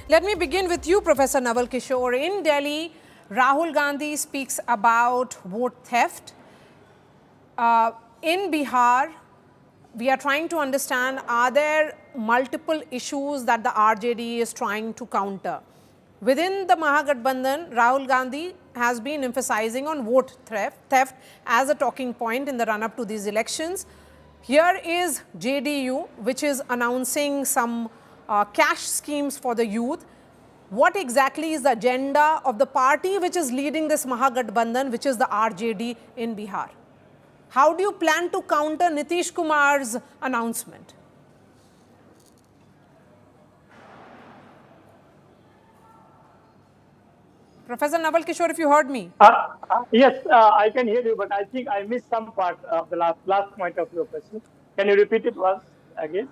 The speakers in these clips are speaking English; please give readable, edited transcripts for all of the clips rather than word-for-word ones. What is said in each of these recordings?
Let me begin with you, Professor Naval Kishore. In Delhi, Rahul Gandhi speaks about vote theft. In Bihar, we are trying to understand, are there multiple issues that the RJD is trying to counter? Within the Mahagathbandhan, Rahul Gandhi has been emphasizing on vote theft as a talking point in the run-up to these elections. Here is JDU, which is announcing some cash schemes for the youth. What exactly is the agenda of the party which is leading this Mahagathbandhan, which is the RJD in Bihar? How do you plan to counter Nitish Kumar's announcement? Professor Naval Kishore, if you heard me. Yes, I can hear you, but I think I missed some part of the last point of your question. Can you repeat it once again?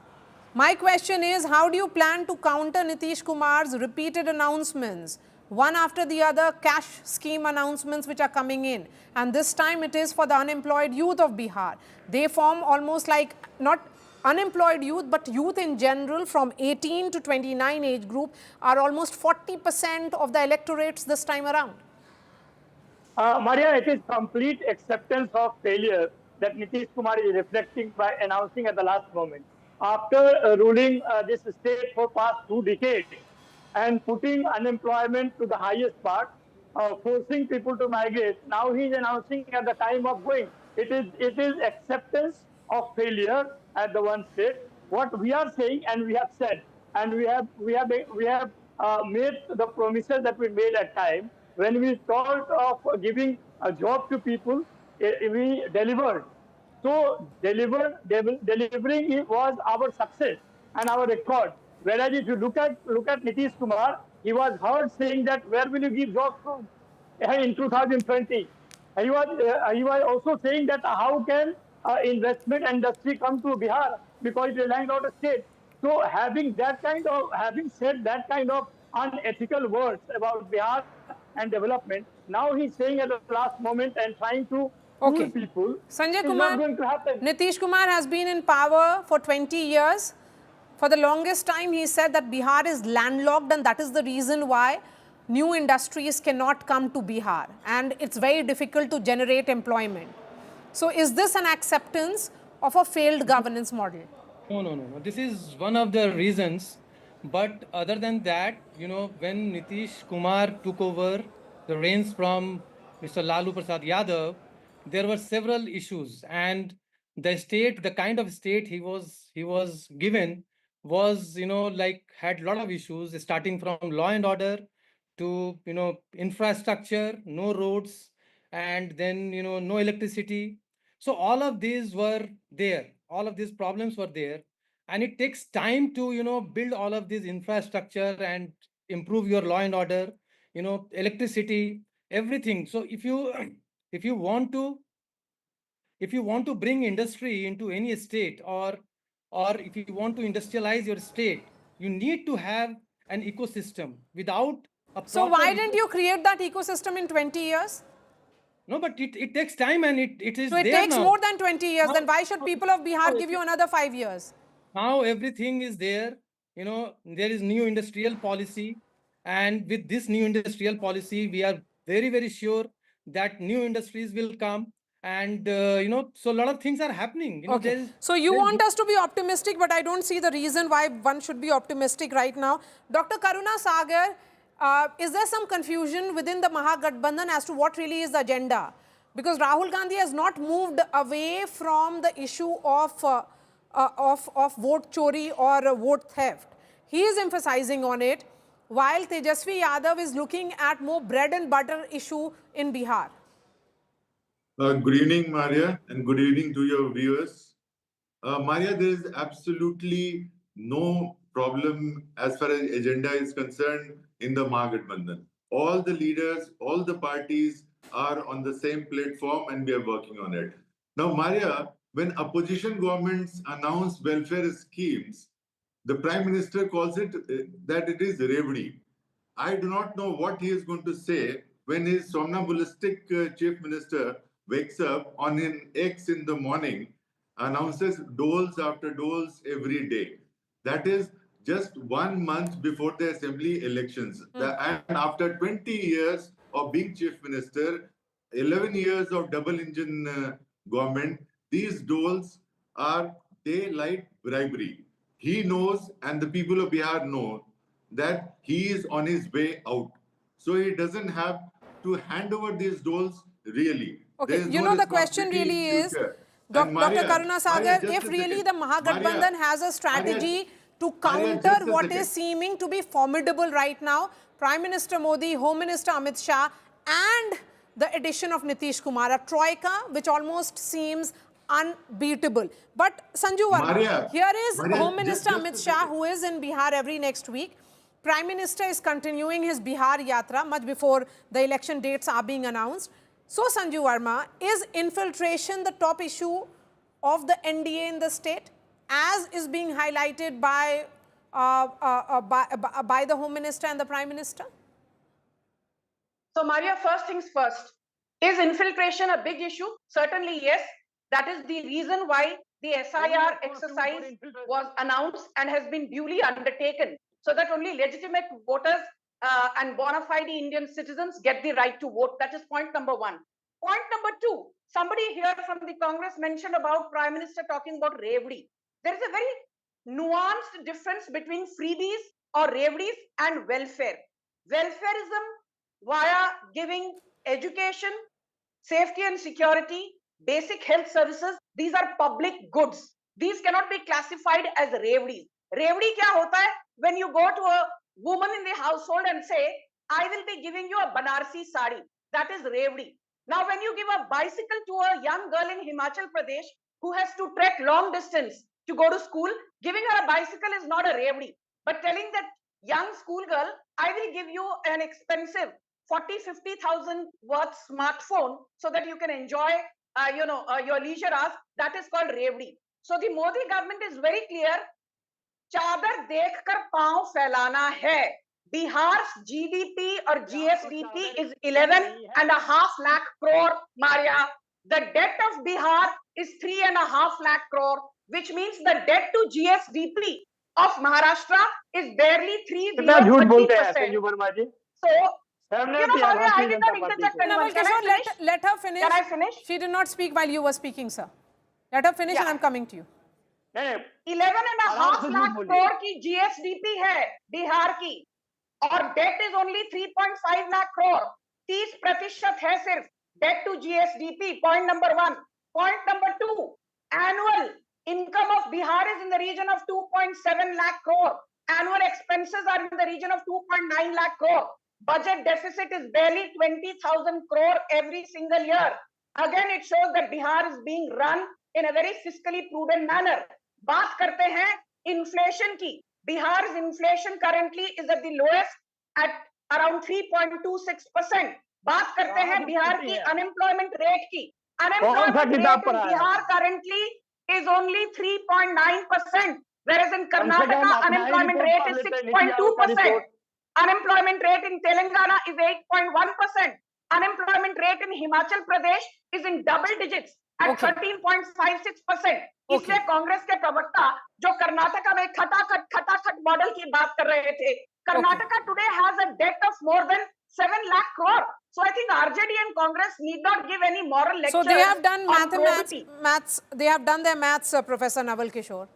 My question is, how do you plan to counter Nitish Kumar's repeated announcements, one after the other cash scheme announcements which are coming in? And this time it is for the unemployed youth of Bihar. They form almost like not unemployed youth, but youth in general from 18 to 29 age group are almost 40% of the electorates this time around. Maria, it is complete acceptance of failure that Nitish Kumar is reflecting by announcing at the last moment. After ruling this state for past 2 decades and putting unemployment to the highest part, forcing people to migrate, now he is announcing at the time of going. It is acceptance of failure at the one state. What we are saying, and we have said, and we have made the promises that we made at time. When we thought of giving a job to people, we delivered. So delivering was our success and our record. Whereas if you look at Nitish Kumar, he was heard saying that where will you give jobs from in 2020. He was also saying that how can investment industry come to Bihar because it is lying out of state. So having said that kind of unethical words about Bihar and development, now he's saying at the last moment and trying to fool people. Sanjay It's Kumar, not going to happen. Nitish Kumar has been in power for 20 years. For the longest time, he said that Bihar is landlocked and that is the reason why new industries cannot come to Bihar and it's very difficult to generate employment. So is this an acceptance of a failed governance model? No. This is one of the reasons. But other than that, when Nitish Kumar took over the reins from Mr. Lalu Prasad Yadav, there were several issues, and the kind of state he was given was, had a lot of issues, starting from law and order to, infrastructure, no roads, and then, no electricity. So all of these were there. All of these problems were there. And it takes time to, build all of this infrastructure and improve your law and order, electricity, everything. So if you want to bring industry into any state, or if you want to industrialize your state, you need to have an ecosystem. Without a proper So why didn't you create that ecosystem in 20 years? No, but it takes time, and it is so it there takes now. more than 20 years. Then why should people of Bihar give you another 5 years? Now everything is there. There is new industrial policy, and with this new industrial policy, we are very, very sure that new industries will come. And so a lot of things are happening. So you want us to be optimistic, but I don't see the reason why one should be optimistic right now. Dr. Karuna Sagar, is there some confusion within the Mahagathbandhan as to what really is the agenda? Because Rahul Gandhi has not moved away from the issue of vote chori or vote theft. He is emphasizing on it, while Tejasvi Yadav is looking at more bread and butter issue in Bihar. Good evening, Maria, and good evening to your viewers. Maria, there is absolutely no problem as far as agenda is concerned in the Mahagathbandhan. All the leaders, all the parties are on the same platform and we are working on it. Now, Maria, when opposition governments announce welfare schemes, the Prime Minister calls it that it is Revdi. I do not know what he is going to say when his somnambulistic Chief Minister wakes up on an X in the morning, announces doles after doles every day. That is just 1 month before the assembly elections. And after 20 years of being chief minister, 11 years of double engine government, these doles are daylight bribery. He knows, and the people of Bihar know, that he is on his way out. So he doesn't have to hand over these doles really. Okay, There is you no know the question responsibility in really is, future. Dr. And Maria, Karuna Maria, Sagar, just if a really second. the Mahagathbandhan has a strategy to Maria, counter just a what second. is seeming to be formidable right now, Prime Minister Modi, Home Minister Amit Shah, and the addition of Nitish Kumar, a troika which almost seems unbeatable. But Sanju Verma, Maria, here is Maria, Home Minister just a Amit Shah, second. who is in Bihar every next week. Prime Minister is continuing his Bihar Yatra much before the election dates are being announced. So, Sanju Verma, is infiltration the top issue of the NDA in the state, as is being highlighted by the Home Minister and the Prime Minister? So, Maria, first things first. Is infiltration a big issue? Certainly, yes. That is the reason why the SIR exercise was announced and has been duly undertaken, so that only legitimate voters and bona fide Indian citizens get the right to vote. That is point number one. Point number two, somebody here from the Congress mentioned about Prime Minister talking about Revdi. There is a very nuanced difference between freebies or Revdis and welfare. Welfareism via giving education, safety and security, basic health services, these are public goods. These cannot be classified as Revdi. Revdi kya hota hai? When you go to a woman in the household and say, I will be giving you a Banarsi sari. That is Revdi. Now, when you give a bicycle to a young girl in Himachal Pradesh who has to trek long distance to go to school, giving her a bicycle is not a Revdi. But telling that young schoolgirl, I will give you an expensive 40,000-50,000 worth smartphone so that you can enjoy your leisure hours, that is called Revdi. So the Modi government is very clear, चादर देखकर पांव फैलाना है. Bihar's GDP or GSDP is 11.5 lakh crore, Maria. The debt of Bihar is 3.5 lakh crore, which means the debt to GSDP of Maharashtra is barely 3.30%. So, Maria, I did not interject anyone. Can I finish? Let her finish. Can I finish? She did not speak while you were speaking, sir. Let her finish and I'm coming to you. 11.5 lakh crore की GSDP है बिहार की और debt is only 3.5 lakh crore. 30% है सिर्फ debt to GSDP. Point number one. Point number two. Annual income of Bihar is in the region of 2.7 lakh crore. Annual expenses are in the region of 2.9 lakh crore. Budget deficit is barely 20,000 crore every single year. Again, it shows that Bihar is being run in a very fiscally prudent manner. बात करते हैं inflation की. Bihar's inflation currently is at the lowest at around 3.26%. बात करते हैं बिहार की unemployment rate की. Unemployment rate in Bihar currently is only 3.9%, whereas in Karnataka unemployment rate is 6.2%. Unemployment rate in Telangana is 8.1%. Unemployment rate in Himachal Pradesh is in double digits at 13.56%. इसलिए कांग्रेस के प्रवक्ता जो कर्नाटका में खटाखट मॉडल की बात कर रहे थे, Karnataka today has a debt of more than 7 lakh crore. So I think RJD and Congress need not give any moral lecture. So they have done maths. They have done their maths, Professor Naval Kishore.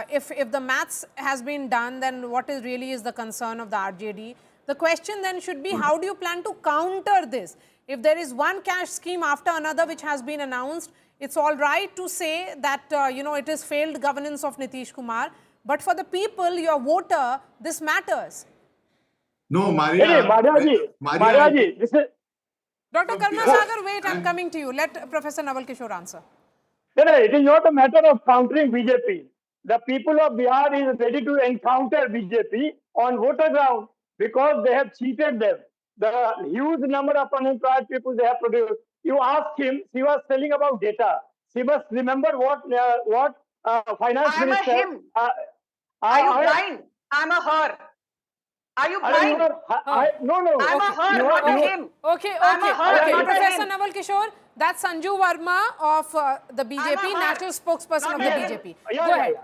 If the maths has been done, then what is really is the concern of the RJD? The question then should be, how do you plan to counter this? If there is one cash scheme after another which has been announced, it's all right to say that, it is failed governance of Nitish Kumar. But for the people, your voter, this matters. No, Maria. Maria ji, this is... Dr. Karuna Sagar, wait, I'm coming to you. Let Professor Naval Kishore answer. No, it is not a matter of countering BJP. The people of Bihar is ready to encounter BJP on voter ground because they have cheated them. The huge number of unemployed people they have produced. You ask him, he was telling about data. He must remember what finance minister... I'm a him. Are you blind? I'm a her. Are you blind? No. I'm a her, not a him. Okay. Professor Naval Kishore, that's Sanju Verma of the BJP, national spokesperson of the BJP. Go ahead.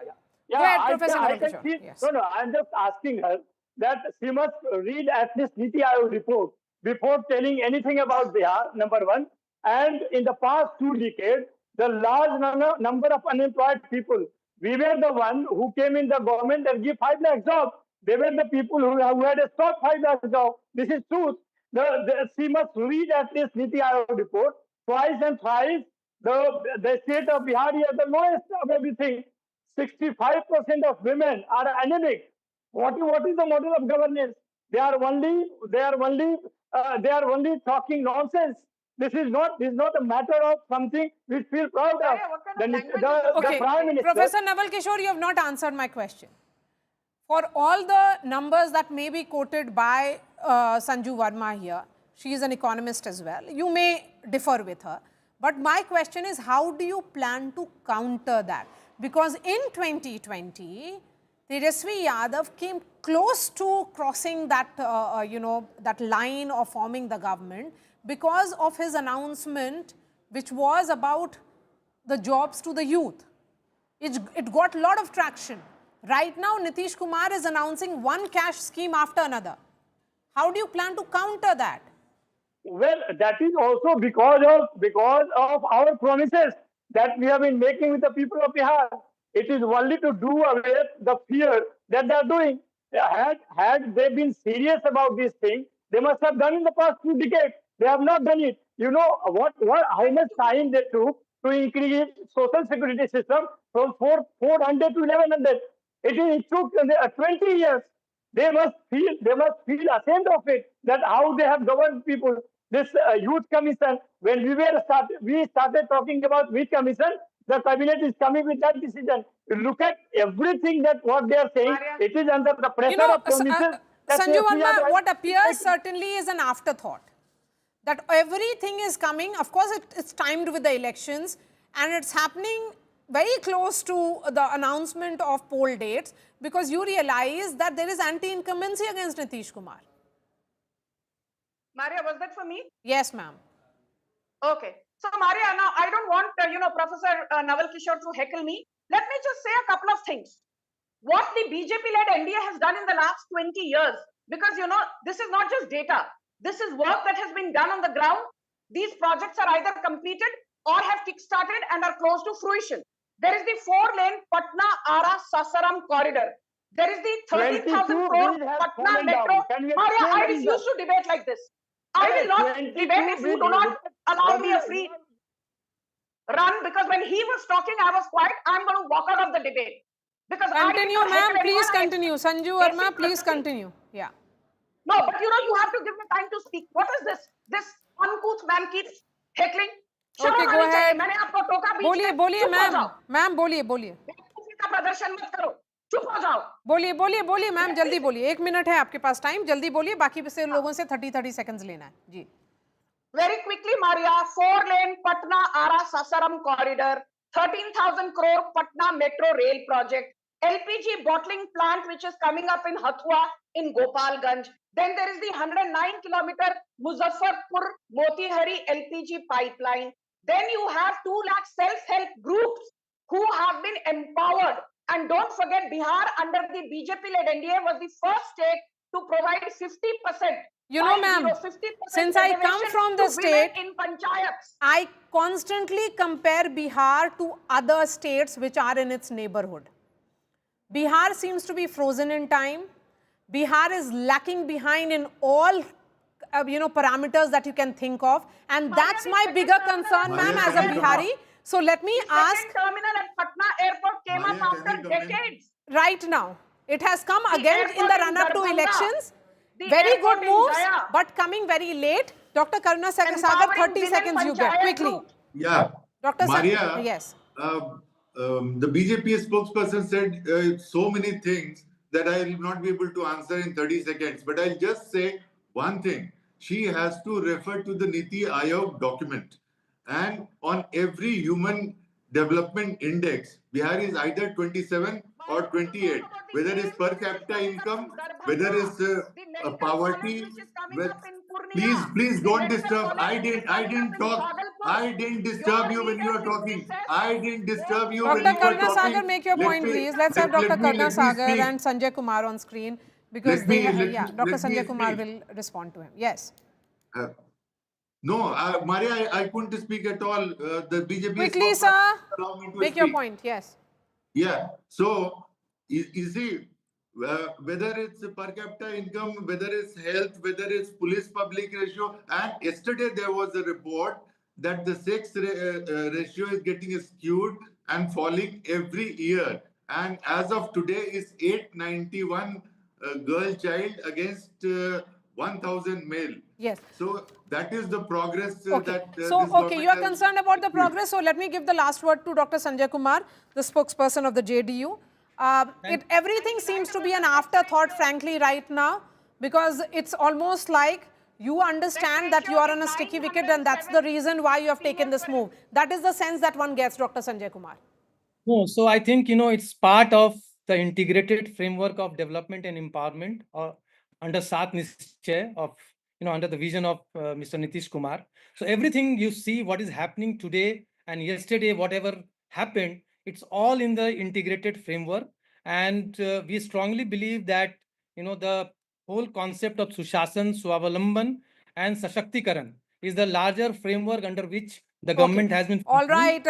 Yeah, Go ahead, I Professor can, I Naval can Kishore. see. Yes. No, no, I'm just asking her that she must read at least Niti Aayog report before telling anything about Bihar, number one. And in the past 2 decades, the large number of unemployed people, we were the one who came in the government and give 5 lakh jobs. They were the people who had stopped 5 lakh jobs. This is truth. She must read at least Niti Aayog report twice and thrice. The state of Bihar is the lowest of everything. 65% of women are anemic. What is the model of governance? They are only talking nonsense. This is not a matter of something we feel proud of. Maria, what kind of language is this? The Okay, Prime Minister. Professor Naval Kishore, you have not answered my question. For all the numbers that may be quoted by Sanju Verma here, she is an economist as well. You may differ with her. But my question is, how do you plan to counter that? Because in 2020, Tejasvi Yadav came close to crossing that, that line of forming the government because of his announcement, which was about the jobs to the youth. It got a lot of traction. Right now, Nitish Kumar is announcing one cash scheme after another. How do you plan to counter that? Well, that is also because of our promises that we have been making with the people of Bihar. It is only to do away the fear that they are doing. Had they been serious about this thing, they must have done in the past 2 decades. They have not done it. You know how much time they took to increase social security system from 400 to 1100. It took 20 years. They must feel ashamed of it, that how they have governed people. This youth commission, when we started talking about youth commission, the cabinet is coming with that decision. Look at everything that what they are saying. Maria. It is under the pressure of promises. Sanju Verma, what appears certainly is an afterthought. That everything is coming, of course it's timed with the elections, and it's happening very close to the announcement of poll dates, because you realize that there is anti-incumbency against Nitish Kumar. Maria, was that for me? Yes, ma'am. Okay. So, Maria, now I don't want, Professor Naval Kishore to heckle me. Let me just say a couple of things. What the BJP-led NDA has done in the last 20 years, because, this is not just data. This is work that has been done on the ground. These projects are either completed or have kick-started and are close to fruition. There is the 4-lane Patna-Ara-Sasaram corridor. There is the 13,000 crore Patna metro. Maria, I refuse to debate like this. I will not debate if you do not allow me a free run, because when he was talking, I was quiet. I'm going to walk out of the debate. Because continue, ma'am. Please continue. Sanju Verma, please continue. Yeah. No, but you have to give me time to speak. What is this? This uncouth man keeps heckling. Okay, go ahead. मैंने आपको टोका बीच में. बोलिए ma'am. Ma'am बोलिए. बेवकूफी का प्रदर्शन मत करो. चुप हो जाओ. बोलिए मैम, जल्दी बोलिए. 1 मिनट है आपके पास टाइम, जल्दी बोलिए. बाकी से लोगों से 30 सेकंड्स लेना है. जी. Very quickly, Maria, 4-lane Patna-Ara-Sasaram corridor, 13,000 crore Patna metro rail project, LPG bottling plant which is coming up in Hathua in Gopalganj. Then there is the 109-kilometer Muzaffarpur Motihari LPG pipeline. Then you have 2 lakh self-help groups who have been empowered. And don't forget, Bihar under the BJP-led NDA was the first state to provide 50%. Ma'am, since I come from the state, in panchayats. I constantly compare Bihar to other states which are in its neighborhood. Bihar seems to be frozen in time. Bihar is lacking behind in all, parameters that you can think of. And that's my bigger concern, ma'am, as a Bihari. So let me ask. The second terminal at Patna airport came up after decades. Right now. It has come again in the run-up to elections. Very good moves, but coming very late. Dr. Karuna Sagar, 30 seconds you get, quickly. Yeah. Dr. Maria, yes. The BJP spokesperson said so many things that I will not be able to answer in 30 seconds. But I'll just say one thing. She has to refer to the Niti Aayog document. And on every human development index, Bihar is either 27 or 28, whether it's per capita income, whether it's poverty, Please don't disturb. I didn't talk. I didn't disturb you when you were talking. I didn't disturb you when Dr. you were Karna Sagar, talking. make your point, please. Let's have Dr. Karna Sagar and Sanjay Kumar on screen because Dr. Sanjay Kumar will respond to him. Yes. No, Maria, I couldn't speak at all. The BJP Quickly, sir. allow me to Make speak. your point. Yes. Yeah. So, you see, whether it's per capita income, whether it's health, whether it's police public ratio, and yesterday there was a report that the sex ratio is getting skewed and falling every year. And as of today, is 891 girl child against 1,000 male. Yes. So that is the progress that you are concerned about the progress. So let me give the last word to Dr. Sanjay Kumar, the spokesperson of the JDU. Everything seems to be an afterthought, frankly, right now, because it's almost like you understand that you are on a sticky wicket and that's the reason why you have taken this move. That is the sense that one gets, Dr. Sanjay Kumar. No, so I think, it's part of the integrated framework of development and empowerment under Sat Nischay of, under the vision of Mr. Nitish Kumar. So everything you see, what is happening today and yesterday, whatever happened, it's all in the integrated framework. And we strongly believe that, the whole concept of Sushasan, Swavalamban and Sashaktikaran is the larger framework under which the government has been. All right.